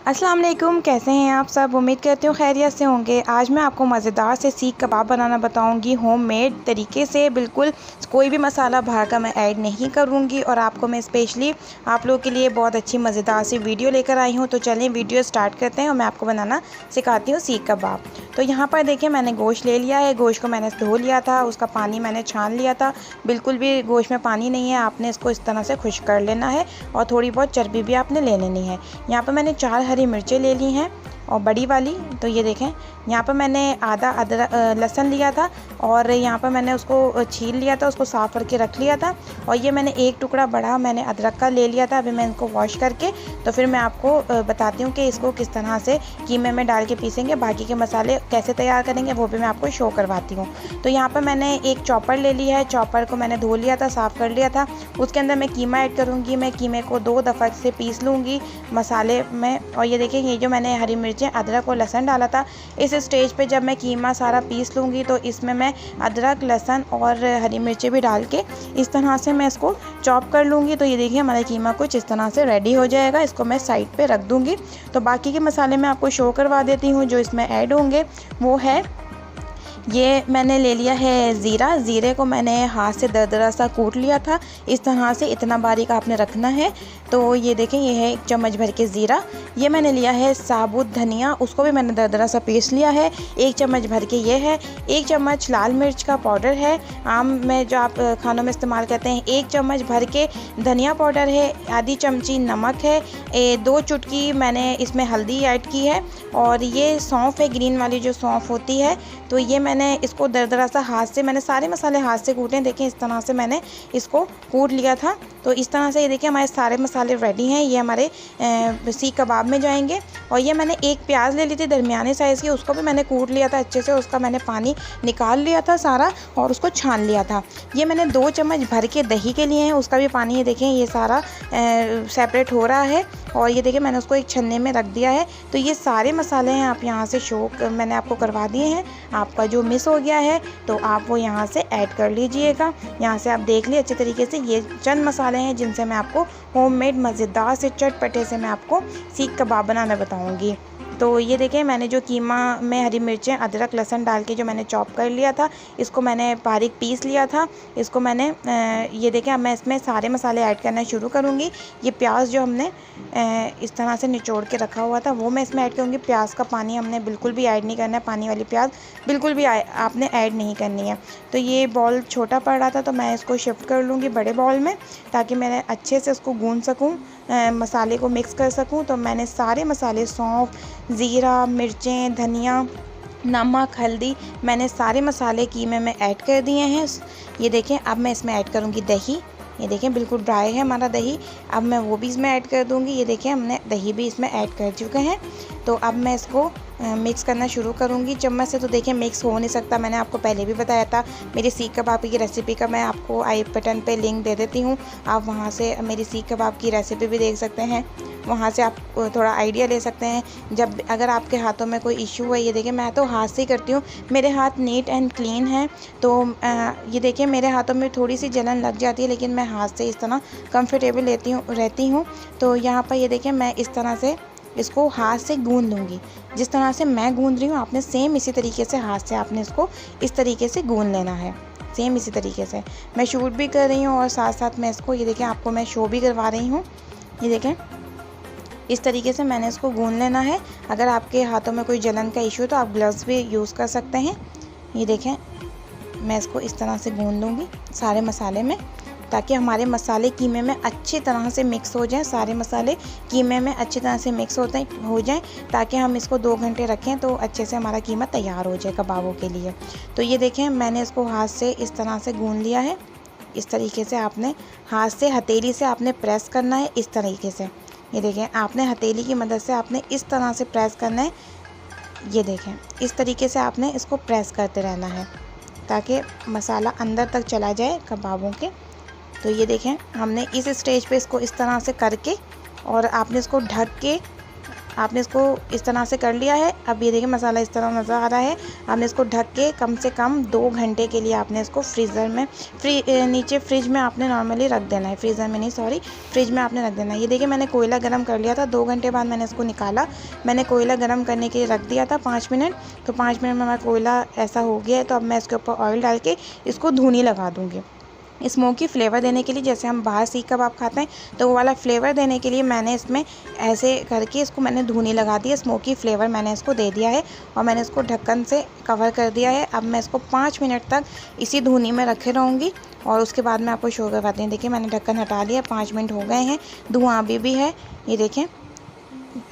अस्सलाम वालेकुम, कैसे हैं आप सब। उम्मीद करती हूँ खैरियत से होंगे। आज मैं आपको मज़ेदार से सीख कबाब बनाना बताऊँगी होममेड तरीके से। बिल्कुल कोई भी मसाला बाहर का मैं ऐड नहीं करूँगी और आपको मैं स्पेशली आप लोगों के लिए बहुत अच्छी मज़ेदार सी वीडियो लेकर आई हूँ। तो चलें वीडियो स्टार्ट करते हैं और मैं आपको बनाना सिखाती हूँ सीख कबाब। तो यहाँ पर देखिए मैंने गोश्त ले लिया है। गोश्त को मैंने धो लिया था, उसका पानी मैंने छान लिया था। बिल्कुल भी गोश्त में पानी नहीं है, आपने इसको इस तरह से खुश्क कर लेना है और थोड़ी बहुत चर्बी भी आपने ले लेनी है। यहाँ पर मैंने 4 हरी मिर्चें ले ली हैं और बड़ी वाली। तो ये देखें यहाँ पर मैंने आधा अदरक लहसुन लिया था और यहाँ पर मैंने उसको छील लिया था, उसको साफ़ करके रख लिया था। और ये मैंने एक टुकड़ा बड़ा मैंने अदरक का ले लिया था। अभी मैं इनको वॉश करके तो फिर मैं आपको बताती हूँ कि इसको किस तरह से कीमे में डाल के पीसेंगे। बाकी के मसाले कैसे तैयार करेंगे वो भी मैं आपको शो करवाती हूँ। तो यहाँ पर मैंने एक चॉपर ले लिया है। चॉपर को मैंने धो लिया था, साफ़ कर लिया था। उसके अंदर मैं कीमा ऐड करूँगी। मैं कीमे को 2 दफ़ा से पीस लूँगी मसाले में। और ये देखिए ये जो मैंने हरी मिर्चें अदरक और लहसुन डाला था, इस स्टेज पे जब मैं कीमा सारा पीस लूँगी तो इसमें मैं अदरक लहसुन और हरी मिर्चें भी डाल के इस तरह से मैं इसको चॉप कर लूँगी। तो ये देखिए हमारा कीमा कुछ इस तरह से रेडी हो जाएगा। इसको मैं साइड पे रख दूँगी। तो बाकी के मसाले मैं आपको शो करवा देती हूँ जो इसमें ऐड होंगे। वो है, ये मैंने ले लिया है ज़ीरा। ज़ीरे को मैंने हाथ से दरदरा सा कूट लिया था। इस तरह से इतना बारीक आपने रखना है। तो ये देखें ये है 1 चम्मच भर के ज़ीरा। ये मैंने लिया है साबुत धनिया, उसको भी मैंने दरदरा सा पीस लिया है। 1 चम्मच भर के ये है। 1 चम्मच लाल मिर्च का पाउडर है, आम में जो आप खानों में इस्तेमाल करते हैं। 1 चम्मच भर के धनिया पाउडर है। आधी चमची नमक है। 2 चुटकी मैंने इसमें हल्दी ऐड की है। और ये सौंफ है, ग्रीन वाली जो सौंफ होती है। तो ये मैंने इसको दरदरा सा हाथ से, मैंने सारे मसाले हाथ से कूटे। देखें इस तरह से मैंने इसको कूट लिया था। तो इस तरह से ये देखिए हमारे सारे मसाले रेडी हैं। ये हमारे सीख कबाब में जाएंगे। और ये मैंने एक प्याज ले ली थी दरमियाने साइज़ की, उसको भी मैंने कूट लिया था अच्छे से। उसका मैंने पानी निकाल लिया था सारा और उसको छान लिया था। ये मैंने 2 चम्मच भर के दही के लिए हैं, उसका भी पानी ये देखें ये सारा सेपरेट हो रहा है। और ये देखिए मैंने उसको एक छन्ने में रख दिया है। तो ये सारे मसाले हैं आप यहाँ से शो मैंने आपको करवा दिए हैं। आपका जो मिस हो गया है तो आप वो यहाँ से ऐड कर लीजिएगा। यहाँ से आप देख लीजिए अच्छे तरीके से। ये चंद मसाले हैं जिनसे मैं आपको होममेड मज़ेदार से चटपटे से मैं आपको सीख कबाब बनाना बताऊँगी। तो ये देखें मैंने जो कीमा में हरी मिर्चें अदरक लहसुन डाल के जो मैंने चॉप कर लिया था, इसको मैंने बारीक पीस लिया था। इसको मैंने ये देखें अब मैं इसमें सारे मसाले ऐड करना शुरू करूँगी। ये प्याज जो हमने इस तरह से निचोड़ के रखा हुआ था वो मैं इसमें ऐड करूँगी। प्याज का पानी हमने बिल्कुल भी ऐड नहीं करना है, पानी वाली प्याज बिल्कुल भी आपने ऐड नहीं करनी है। तो ये बॉल छोटा पड़ रहा था तो मैं इसको शिफ्ट कर लूँगी बड़े बॉल में, ताकि मैं अच्छे से उसको गूँध सकूँ, मसाले को मिक्स कर सकूँ। तो मैंने सारे मसाले सौंफ, ज़ीरा, मिर्चें, धनिया, नमक, हल्दी, मैंने सारे मसाले कीमे में ऐड कर दिए हैं। ये देखें अब मैं इसमें ऐड करूँगी दही। ये देखें बिल्कुल ड्राई है हमारा दही। अब मैं वो भी इसमें ऐड कर दूँगी। ये देखें हमने दही भी इसमें ऐड कर चुके हैं। तो अब मैं इसको मिक्स करना शुरू करूँगी। चम्मच से तो देखिए मिक्स हो नहीं सकता, मैंने आपको पहले भी बताया था। मेरी सीख कबाब की रेसिपी का मैं आपको आई बटन पे लिंक दे देती हूँ, आप वहाँ से मेरी सीख कबाब की रेसिपी भी देख सकते हैं। वहाँ से आप थोड़ा आइडिया ले सकते हैं जब अगर आपके हाथों में कोई इशू है। ये देखिए मैं तो हाथ से ही करती हूँ, मेरे हाथ नीट एंड क्लीन हैं। तो ये देखिए मेरे हाथों में थोड़ी सी जलन लग जाती है, लेकिन मैं हाथ से इस तरह कंफर्टेबल रहती हूँ। तो यहाँ पर ये देखिए मैं इस तरह से इसको हाथ से गूंद लूँगी। जिस तरह से मैं गूंद रही हूँ आपने सेम इसी तरीके से हाथ से आपने इसको इस तरीके से गूंद लेना है। सेम इसी तरीके से मैं शूट भी कर रही हूँ और साथ साथ मैं इसको ये देखें आपको मैं शो भी करवा रही हूँ। ये देखें इस तरीके से मैंने इसको गूंद लेना है। अगर आपके हाथों में कोई जलन का इशू है तो आप ग्लव्स भी यूज़ कर सकते हैं। ये देखें मैं इसको इस तरह से गूंद लूँगी सारे मसाले में, ताकि हमारे मसाले कीमे में अच्छी तरह से मिक्स हो जाएं। सारे मसाले कीमे में अच्छी तरह से मिक्स हो जाएं ताकि हम इसको 2 घंटे रखें तो अच्छे से हमारा कीमा तैयार हो जाए कबाबों के लिए। तो ये देखें मैंने इसको हाथ से इस तरह से गूंद लिया है। इस तरीके से आपने हाथ से हथेली से आपने प्रेस करना है इस तरीके से। ये देखें आपने हथेली की मदद से आपने इस तरह से प्रेस करना है। ये देखें इस तरीके से आपने इसको प्रेस करते रहना है ताकि मसाला अंदर तक चला जाए कबाबों के। तो ये देखें हमने इस स्टेज पे इसको इस तरह से करके और आपने इसको ढक के आपने इसको इस तरह से कर लिया है। अब ये देखिए मसाला इस तरह नज़र आ रहा है। आपने इसको ढक के कम से कम 2 घंटे के लिए आपने इसको फ्रीज़र में नीचे फ्रिज में आपने नॉर्मली रख देना है, फ्रीज़र में नहीं सॉरी, फ्रिज में आपने रख देना है। ये देखिए मैंने कोयला गर्म कर लिया था। 2 घंटे बाद मैंने इसको निकाला। मैंने कोयला गर्म करने के लिए रख दिया था 5 मिनट। तो 5 मिनट में हमारा कोयला ऐसा हो गया है। तो अब मैं इसके ऊपर ऑयल डाल के इसको धुनी लगा दूँगी। स्मोकी फ्लेवर देने के लिए, जैसे हम बाहर सीख कबाब खाते हैं तो वो वाला फ्लेवर देने के लिए मैंने इसमें ऐसे करके इसको मैंने धुनी लगा दी है। स्मोकी फ्लेवर मैंने इसको दे दिया है और मैंने इसको ढक्कन से कवर कर दिया है। अब मैं इसको 5 मिनट तक इसी धुनी में रखे रहूँगी और उसके बाद मैं आपको शो करवाती हूँ। देखिए मैंने ढक्कन हटा लिया, 5 मिनट हो गए हैं, धुआं अभी भी है। ये देखें,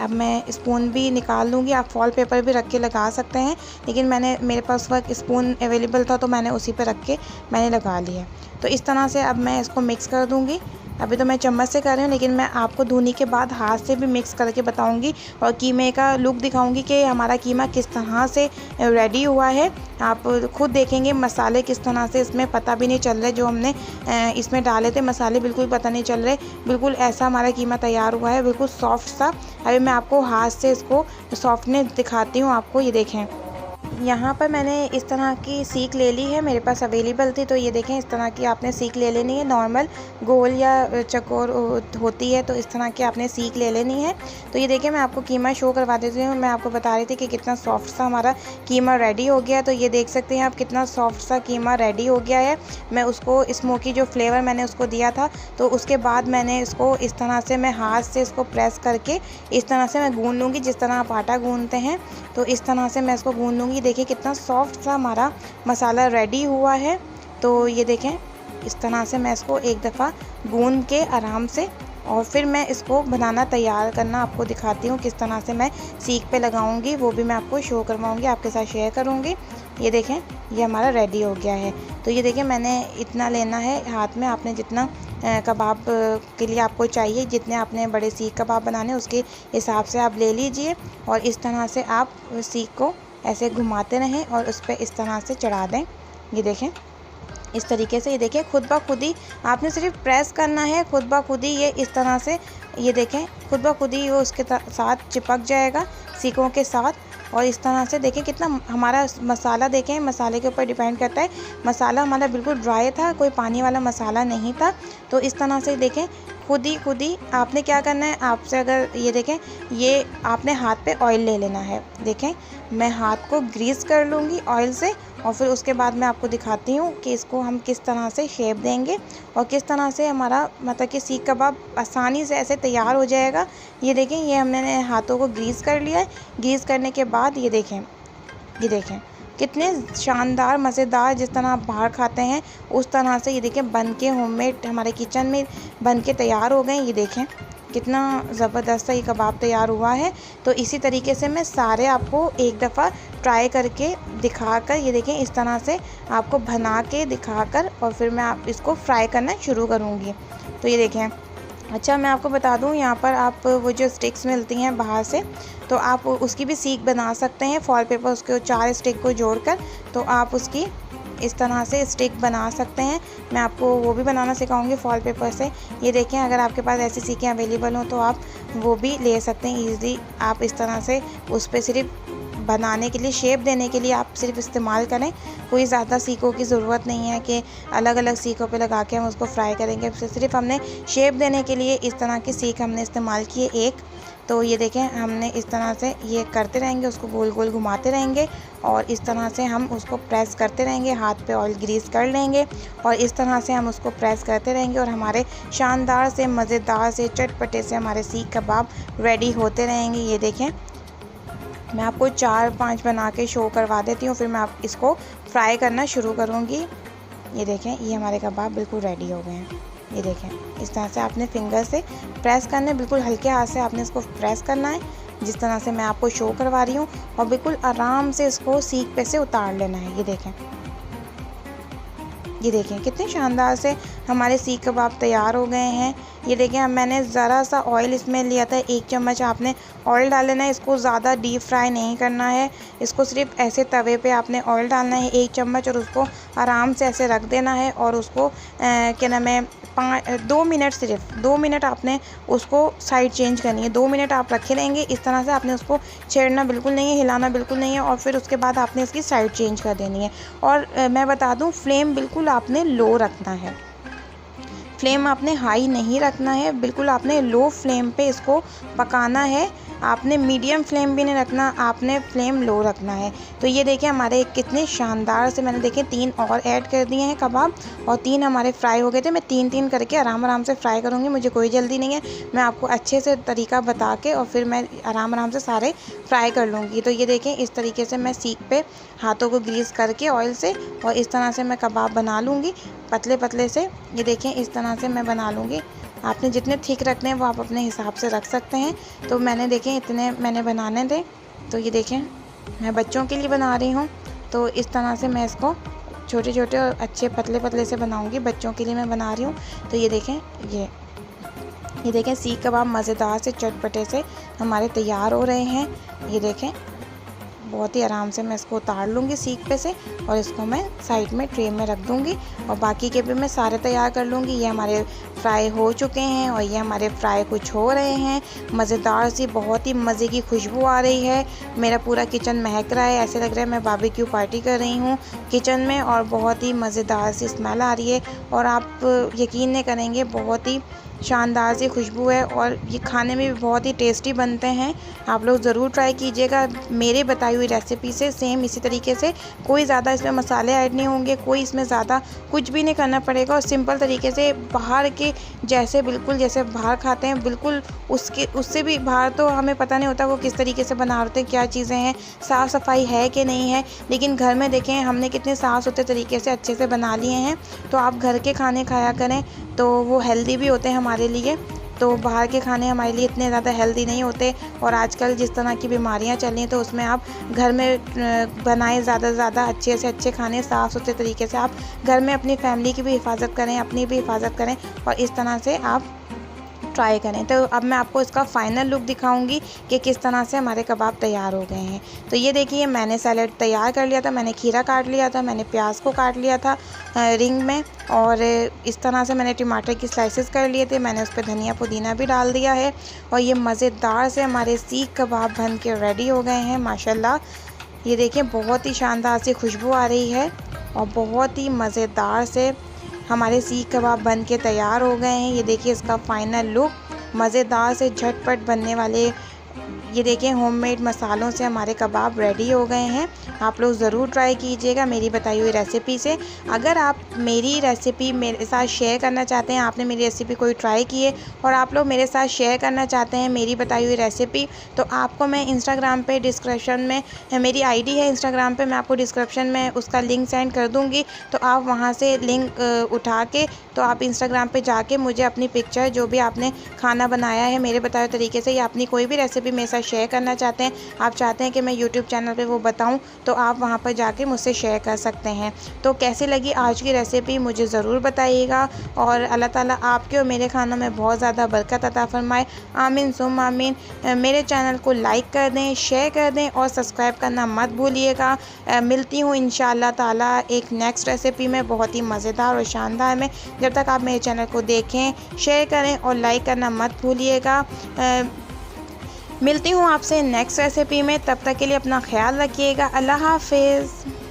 अब मैं स्पून भी निकाल लूँगी। आप फॉल पेपर भी रख के लगा सकते हैं, लेकिन मेरे पास वक्त स्पून अवेलेबल था तो मैंने उसी पे रख के मैंने लगा लिया। तो इस तरह से अब मैं इसको मिक्स कर दूँगी। अभी तो मैं चम्मच से कर रही हूँ, लेकिन मैं आपको धुनी के बाद हाथ से भी मिक्स करके बताऊँगी और कीमे का लुक दिखाऊँगी कि हमारा कीमा किस तरह से रेडी हुआ है। आप खुद देखेंगे मसाले किस तरह से इसमें पता भी नहीं चल रहे, जो हमने इसमें डाले थे मसाले बिल्कुल पता नहीं चल रहे। बिल्कुल ऐसा हमारा कीमा तैयार हुआ है, बिल्कुल सॉफ्ट सा। अभी मैं आपको हाथ से इसको सॉफ्टनेस दिखाती हूँ आपको। ये देखें, यहाँ पर मैंने इस तरह की सीख ले ली है, मेरे पास अवेलेबल थी। तो ये देखें, इस तरह की आपने सीख ले लेनी है। नॉर्मल गोल या चकोर होती है तो इस तरह की आपने सीख ले लेनी है। तो ये देखें, मैं आपको कीमा शो करवा देती हूँ। मैं आपको बता रही थी कि कितना सॉफ्ट सा हमारा कीमा रेडी हो गया। तो ये देख सकते हैं आप कितना सॉफ्ट सा कीमा रेडी हो गया है। मैं उसको स्मोकी जो फ्लेवर मैंने उसको दिया था, तो उसके बाद मैंने इसको इस तरह से मैं हाथ से इसको प्रेस करके इस तरह से मैं गूँध लूँगी, जिस तरह आप आटा गूँधते हैं। तो इस तरह से मैं इसको गूँध लूँगी। देखिए कितना सॉफ्ट सा हमारा मसाला रेडी हुआ है। तो ये देखें, इस तरह से मैं इसको एक दफ़ा गूँध के आराम से और फिर मैं इसको बनाना तैयार करना आपको दिखाती हूँ। किस तरह से मैं सीख पे लगाऊंगी वो भी मैं आपको शो करवाऊंगी, आपके साथ शेयर करूँगी। ये देखें, ये हमारा रेडी हो गया है। तो ये देखें, मैंने इतना लेना है हाथ में। आपने जितना कबाब के लिए आपको चाहिए, जितने आपने बड़े सीख कबाब बनाने उसके हिसाब से आप ले लीजिए और इस तरह से आप सीख को ऐसे घुमाते रहें और उस पर इस तरह से चढ़ा दें। ये देखें, इस तरीके से। ये देखिए, खुद ब खुद ही आपने सिर्फ प्रेस करना है, खुद ब खुद ही ये इस तरह से, ये देखें, खुद ब खुद ही वो उसके साथ चिपक जाएगा सीखों के साथ। और इस तरह से देखें कितना हमारा मसाला, देखें मसाले के ऊपर डिपेंड करता है। मसाला हमारा बिल्कुल ड्राई था, कोई पानी वाला मसाला नहीं था। तो इस तरह से देखें, खुद ही आपने क्या करना है, आपसे अगर ये देखें, ये आपने हाथ पे ऑयल ले लेना है। देखें, मैं हाथ को ग्रीस कर लूँगी ऑयल से और फिर उसके बाद मैं आपको दिखाती हूँ कि इसको हम किस तरह से शेप देंगे और किस तरह से हमारा मतलब कि सीख कबाब आसानी से ऐसे तैयार हो जाएगा। ये देखें, ये हमने हाथों को ग्रीस कर लिया है। ग्रीस करने के बाद ये देखें कितने शानदार मज़ेदार, जिस तरह आप बाहर खाते हैं उस तरह से ये देखें बन के होममेड हमारे किचन में बन के तैयार हो गए। ये देखें कितना ज़बरदस्त सा ये कबाब तैयार हुआ है। तो इसी तरीके से मैं सारे आपको एक दफ़ा ट्राई करके दिखाकर, ये देखें इस तरह से आपको बना के दिखाकर और फिर मैं आप इसको फ्राई करना शुरू करूँगी। तो ये देखें, अच्छा मैं आपको बता दूं, यहाँ पर आप वो जो स्टिक्स मिलती हैं बाहर से, तो आप उसकी भी सीख बना सकते हैं। फॉल पेपर उसके 4 स्टिक को जोड़कर तो आप उसकी इस तरह से स्टिक बना सकते हैं। मैं आपको वो भी बनाना सिखाऊंगी फॉल पेपर से। ये देखें, अगर आपके पास ऐसी सीखें अवेलेबल हो तो आप वो भी ले सकते हैं ईज़िली। आप इस तरह से उस पर सिर्फ बनाने के लिए, शेप देने के लिए आप सिर्फ इस्तेमाल करें। कोई ज़्यादा सीखों की ज़रूरत नहीं है कि अलग अलग सीखों पे लगा के हम उसको फ्राई करेंगे। सिर्फ हमने शेप देने के लिए इस तरह की सीख हमने इस्तेमाल की है एक। तो ये देखें, हमने इस तरह से ये करते रहेंगे, उसको गोल गोल घुमाते रहेंगे और इस तरह से हम उसको प्रेस करते रहेंगे। हाथ पे ऑयल ग्रीस कर लेंगे और इस तरह से हम उसको प्रेस करते रहेंगे और हमारे शानदार से, मज़ेदार से, चटपटे से हमारे सीख कबाब रेडी होते रहेंगे। ये देखें, मैं आपको 4-5 बना के शो करवा देती हूँ, फिर मैं आप इसको फ्राई करना शुरू करूँगी। ये देखें, ये हमारे कबाब बिल्कुल रेडी हो गए हैं। ये देखें, इस तरह से आपने फिंगर से प्रेस करना है, बिल्कुल हल्के हाथ से आपने इसको प्रेस करना है, जिस तरह से मैं आपको शो करवा रही हूँ, और बिल्कुल आराम से इसको सीख पे से उतार लेना है। ये देखें कितने शानदार से हमारे सीख कबाब तैयार हो गए हैं। ये देखिए अब मैंने ज़रा सा ऑयल इसमें लिया था, 1 चम्मच आपने ऑयल डाल लेना है। इसको ज़्यादा डीप फ्राई नहीं करना है, इसको सिर्फ ऐसे तवे पे आपने ऑयल डालना है 1 चम्मच और उसको आराम से ऐसे रख देना है और उसको क्या नाम है 2 मिनट, सिर्फ 2 मिनट आपने उसको साइड चेंज करनी है। 2 मिनट आप रखे रहेंगे इस तरह से, आपने उसको छेड़ना बिल्कुल नहीं है, हिलाना बिल्कुल नहीं है और फिर उसके बाद आपने इसकी साइड चेंज कर देनी है। और मैं बता दूं फ्लेम बिल्कुल आपने लो रखना है, फ्लेम आपने हाई नहीं रखना है, बिल्कुल आपने लो फ्लेम पे इसको पकाना है। आपने मीडियम फ्लेम भी नहीं रखना, आपने फ्लेम लो रखना है। तो ये देखिए हमारे कितने शानदार से मैंने देखे 3 और ऐड कर दिए हैं कबाब और 3 हमारे फ्राई हो गए थे। मैं 3-3 करके आराम से फ्राई करूँगी, मुझे कोई जल्दी नहीं है। मैं आपको अच्छे से तरीका बता के और फिर मैं आराम से सारे फ्राई कर लूँगी। तो ये देखें इस तरीके से मैं सीख पे हाथों को ग्रीस करके ऑयल से और इस तरह से मैं कबाब बना लूँगी पतले से। ये देखें इस तरह से मैं बना लूँगी। आपने जितने थिक रखने हैं वो आप अपने हिसाब से रख सकते हैं। तो मैंने देखें इतने मैंने बनाने थे। तो ये देखें मैं बच्चों के लिए बना रही हूँ, तो इस तरह से मैं इसको छोटे और अच्छे पतले से बनाऊँगी, बच्चों के लिए मैं बना रही हूँ। तो ये देखें ये देखें सीख कबाब मज़ेदार से चटपटे से हमारे तैयार हो रहे हैं। ये देखें बहुत ही आराम से मैं इसको उतार लूँगी सीख पे से और इसको मैं साइड में ट्रे में रख दूँगी और बाकी के भी मैं सारे तैयार कर लूँगी। ये हमारे फ्राई हो चुके हैं और ये हमारे फ्राई कुछ हो रहे हैं। मज़ेदार सी बहुत ही मज़े की खुशबू आ रही है, मेरा पूरा किचन महक रहा है, ऐसे लग रहा है मैं बारबेक्यू पार्टी कर रही हूँ किचन में और बहुत ही मज़ेदार सी स्मेल आ रही है। और आप यकीन नहीं करेंगे बहुत ही शानदार सी खुशबू है और ये खाने में भी बहुत ही टेस्टी बनते हैं। आप लोग ज़रूर ट्राई कीजिएगा मेरे बताई हुई रेसिपी से, सेम इसी तरीके से। कोई ज़्यादा इसमें मसाले ऐड नहीं होंगे, कोई इसमें ज़्यादा कुछ भी नहीं करना पड़ेगा और सिंपल तरीके से बाहर के जैसे बिल्कुल जैसे बाहर खाते हैं बिल्कुल उससे भी बाहर तो हमें पता नहीं होता वो किस तरीके से बना रहे हैं, क्या चीज़ें हैं, साफ़ सफाई है कि नहीं है। लेकिन घर में देखें हमने कितने साफ़ सुथरे तरीके से अच्छे से बना लिए हैं। तो आप घर के खाने खाया करें तो वो हेल्दी भी होते हैं हमारे लिए। तो बाहर के खाने हमारे लिए इतने ज़्यादा हेल्दी नहीं होते और आजकल जिस तरह की बीमारियां चल रही हैं तो उसमें आप घर में बनाएं ज़्यादा से ज़्यादा अच्छे से अच्छे खाने, साफ़ सुथरे तरीके से आप घर में अपनी फैमिली की भी हिफाजत करें, अपनी भी हिफाजत करें और इस तरह से आप ट्राई करें। तो अब मैं आपको इसका फ़ाइनल लुक दिखाऊंगी कि किस तरह से हमारे कबाब तैयार हो गए हैं। तो ये देखिए मैंने सैलेड तैयार कर लिया था, मैंने खीरा काट लिया था, मैंने प्याज को काट लिया था रिंग में और इस तरह से मैंने टमाटर की स्लाइसेस कर लिए थे। मैंने उस पर धनिया पुदीना भी डाल दिया है और ये मज़ेदार से हमारे सीख कबाब बन के रेडी हो गए हैं माशाल्लाह। ये देखिए बहुत ही शानदार सी खुशबू आ रही है और बहुत ही मज़ेदार से हमारे सीख कबाब बन के तैयार हो गए हैं। ये देखिए इसका फ़ाइनल लुक, मज़ेदार से झटपट बनने वाले ये देखिए होममेड मसालों से हमारे कबाब रेडी हो गए हैं। आप लोग ज़रूर ट्राई कीजिएगा मेरी बताई हुई रेसिपी से। अगर आप मेरी रेसिपी मेरे साथ शेयर करना चाहते हैं, आपने मेरी रेसिपी कोई ट्राई की है और आप लोग मेरे साथ शेयर करना चाहते हैं मेरी बताई हुई रेसिपी, तो आपको मैं इंस्टाग्राम पे डिस्क्रिप्शन में मेरी आईडी है इंस्टाग्राम पे, मैं आपको डिस्क्रिप्शन में उसका लिंक सेंड कर दूँगी। तो आप वहाँ से लिंक उठा के तो आप इंस्टाग्राम पे जाके मुझे अपनी पिक्चर जो भी आपने खाना बनाया है मेरे बताए हुए तरीके से या अपनी कोई भी रेसिपी मेरे साथ शेयर करना चाहते हैं, आप चाहते हैं कि मैं यूट्यूब चैनल पे वो बताऊं, तो आप वहां पर जाके मुझसे शेयर कर सकते हैं। तो कैसी लगी आज की रेसिपी मुझे ज़रूर बताइएगा और अल्लाह ताला आपके और मेरे खानों में बहुत ज़्यादा बरकत अता फरमाए, आमीन सुम आमीन। मेरे चैनल को लाइक कर दें, शेयर कर दें और सब्सक्राइब करना मत भूलिएगा। मिलती हूँ इंशाअल्लाह ताला एक नेक्स्ट रेसिपी में बहुत ही मज़ेदार और शानदार में। जब तक आप मेरे चैनल को देखें, शेयर करें और लाइक करना मत भूलिएगा। मिलती हूँ आपसे नेक्स्ट रेसिपी में, तब तक के लिए अपना ख्याल रखिएगा। अल्लाह हाफिज़।